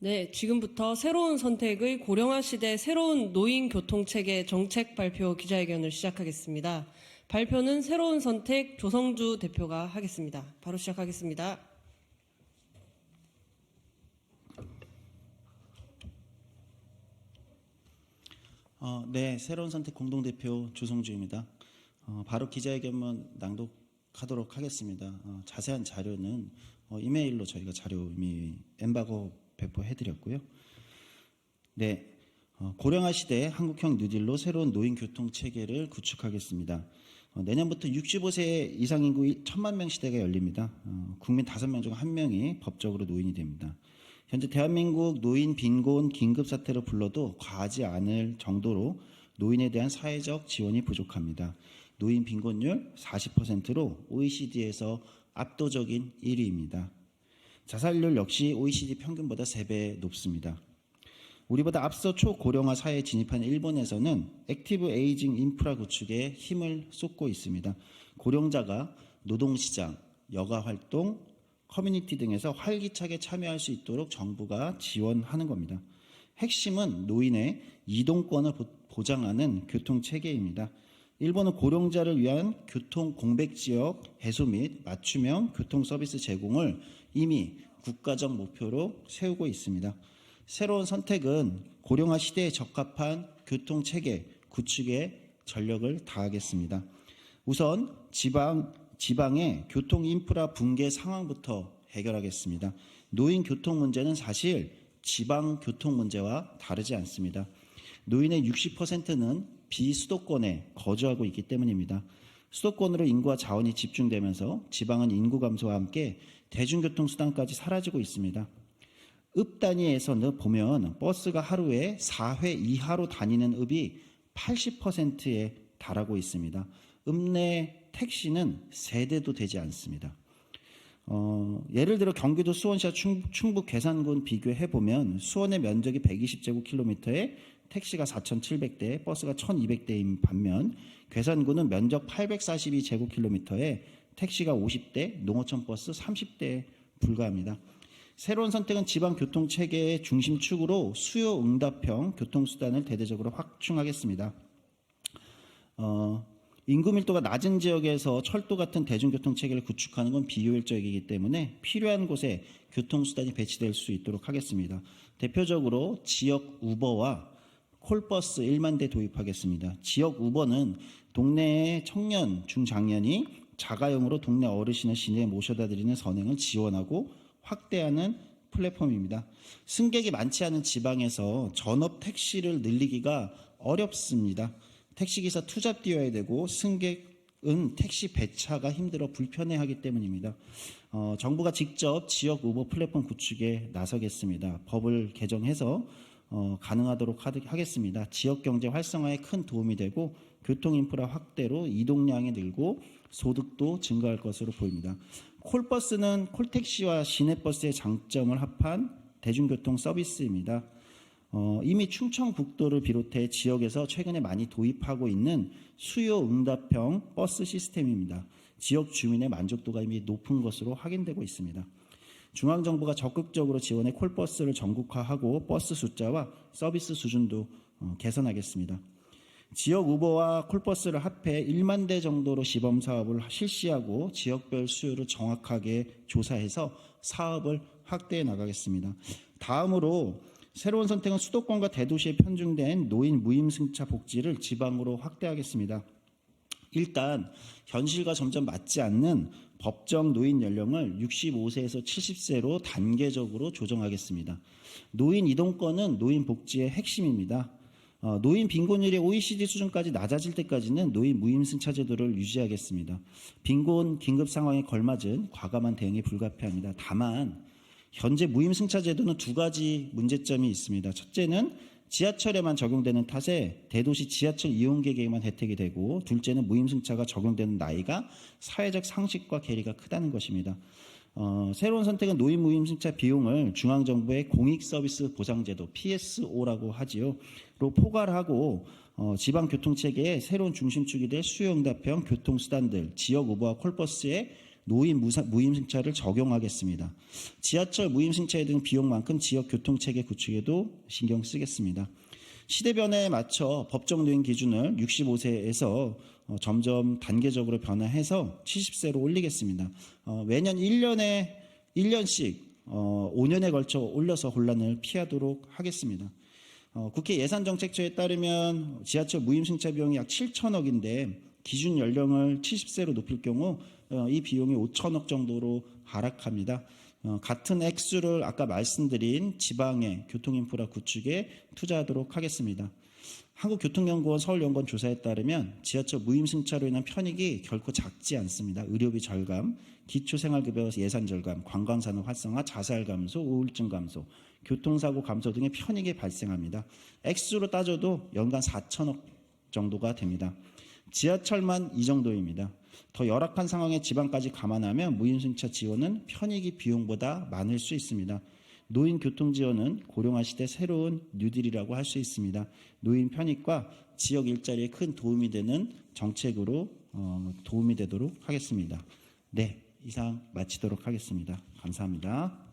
네, 지금부터 새로운 선택의 고령화 시대 새로운 노인 교통체계 정책 발표 기자회견을 시작하겠습니다. 발표는 새로운 선택 조성주 대표가 하겠습니다. 바로 시작하겠습니다. 네, 새로운 선택 공동대표 조성주입니다. 바로 기자회견문 낭독하도록 하겠습니다. 자세한 자료는 이메일로 저희가 자료 이미 엠바고 배포해드렸고요. 네, 고령화 시대 한국형 뉴딜로 새로운 노인 교통 체계를 구축하겠습니다. 내년부터 65세 이상 인구 1,000만 명 시대가 열립니다. 국민 5명 중 1명이 법적으로 노인이 됩니다. 현재 대한민국 노인 빈곤 긴급사태로 불러도 과하지 않을 정도로 노인에 대한 사회적 지원이 부족합니다. 노인 빈곤율 40%로 OECD에서 압도적인 1위입니다. 자살률 역시 OECD 평균보다 3배 높습니다. 우리보다 앞서 초고령화 사회에 진입한 일본에서는 액티브 에이징 인프라 구축에 힘을 쏟고 있습니다. 고령자가 노동시장, 여가활동, 커뮤니티 등에서 활기차게 참여할 수 있도록 정부가 지원하는 겁니다. 핵심은 노인의 이동권을 보장하는 교통체계입니다. 일본은 고령자를 위한 교통 공백지역 해소 및 맞춤형 교통서비스 제공을 이미 국가적 목표로 세우고 있습니다. 새로운 선택은 고령화 시대에 적합한 교통체계 구축에 전력을 다하겠습니다. 우선 지방의 교통인프라 붕괴 상황부터 해결하겠습니다. 노인 교통 문제는 사실 지방 교통 문제와 다르지 않습니다. 노인의 60%는 비수도권에 거주하고 있기 때문입니다. 수도권으로 인구와 자원이 집중되면서 지방은 인구 감소와 함께 대중교통수단까지 사라지고 있습니다. 읍 단위에서는 보면 버스가 하루에 4회 이하로 다니는 읍이 80%에 달하고 있습니다. 읍 내 택시는 세대도 되지 않습니다. 예를 들어 경기도 수원시와 충북 괴산군 비교해보면 수원의 면적이 120제곱킬로미터에 택시가 4,700대, 버스가 1,200대인 반면 괴산군은 면적 842제곱킬로미터에 택시가 50대, 농어촌 버스 30대에 불과합니다. 새로운 선택은 지방 교통체계의 중심축으로 수요 응답형 교통수단을 대대적으로 확충하겠습니다. 인구 밀도가 낮은 지역에서 철도 같은 대중교통체계를 구축하는 건 비효율적이기 때문에 필요한 곳에 교통수단이 배치될 수 있도록 하겠습니다. 대표적으로 지역 우버와 콜버스 1만 대 도입하겠습니다. 지역 우버는 동네의 청년, 중장년이 자가용으로 동네 어르신을 시내에 모셔다 드리는 선행을 지원하고 확대하는 플랫폼입니다. 승객이 많지 않은 지방에서 전업 택시를 늘리기가 어렵습니다. 택시기사 투잡 뛰어야 되고 승객은 택시 배차가 힘들어 불편해하기 때문입니다. 정부가 직접 지역 우버 플랫폼 구축에 나서겠습니다. 법을 개정해서 가능하도록 하겠습니다. 지역 경제 활성화에 큰 도움이 되고 교통 인프라 확대로 이동량이 늘고 소득도 증가할 것으로 보입니다. 콜버스는 콜택시와 시내버스의 장점을 합한 대중교통 서비스입니다. 이미 충청북도를 비롯해 지역에서 최근에 많이 도입하고 있는 수요 응답형 버스 시스템입니다. 지역 주민의 만족도가 이미 높은 것으로 확인되고 있습니다. 중앙정부가 적극적으로 지원해 콜버스를 전국화하고 버스 숫자와 서비스 수준도 개선하겠습니다. 지역 우버와 콜버스를 합해 1만 대 정도로 시범 사업을 실시하고 지역별 수요를 정확하게 조사해서 사업을 확대해 나가겠습니다. 다음으로 새로운 선택은 수도권과 대도시에 편중된 노인 무임승차 복지를 지방으로 확대하겠습니다. 일단 현실과 점점 맞지 않는 법정 노인 연령을 65세에서 70세로 단계적으로 조정하겠습니다. 노인 이동권은 노인 복지의 핵심입니다. 노인 빈곤율이 OECD 수준까지 낮아질 때까지는 노인 무임승차 제도를 유지하겠습니다. 빈곤 긴급 상황에 걸맞은 과감한 대응이 불가피합니다. 다만 현재 무임승차 제도는 2가지 문제점이 있습니다. 첫째는 지하철에만 적용되는 탓에 대도시 지하철 이용객에게만 혜택이 되고, 둘째는 무임승차가 적용되는 나이가 사회적 상식과 괴리가 크다는 것입니다. 새로운 선택은 노인 무임승차 비용을 중앙정부의 공익서비스 보상제도 PSO라고 하지요. 로 포괄하고 지방교통체계의 새로운 중심축이 될 수요응답형 교통수단들, 지역 우버와 콜버스의 노인 무임승차를 적용하겠습니다. 지하철 무임승차 등 비용만큼 지역 교통체계 구축에도 신경 쓰겠습니다. 시대 변화에 맞춰 법정 노인 기준을 65세에서 점점 단계적으로 변화해서 70세로 올리겠습니다. 매년 1년씩 5년에 걸쳐 올려서 혼란을 피하도록 하겠습니다. 국회 예산정책처에 따르면 지하철 무임승차 비용이 약 7천억인데 기준 연령을 70세로 높일 경우 이 비용이 5천억 정도로 하락합니다. 같은 액수를 아까 말씀드린 지방의 교통인프라 구축에 투자하도록 하겠습니다. 한국교통연구원 서울연구원 조사에 따르면 지하철 무임승차로 인한 편익이 결코 작지 않습니다. 의료비 절감, 기초생활급여 예산 절감, 관광산업 활성화, 자살 감소, 우울증 감소, 교통사고 감소 등의 편익이 발생합니다. 액수로 따져도 연간 4천억 정도가 됩니다. 지하철만 이 정도입니다. 더 열악한 상황에 지방까지 감안하면 무임승차 지원은 편익이 비용보다 많을 수 있습니다. 노인 교통 지원은 고령화 시대 새로운 뉴딜이라고 할 수 있습니다. 노인 편익과 지역 일자리에 큰 도움이 되는 정책으로 도움이 되도록 하겠습니다. 네, 이상 마치도록 하겠습니다. 감사합니다.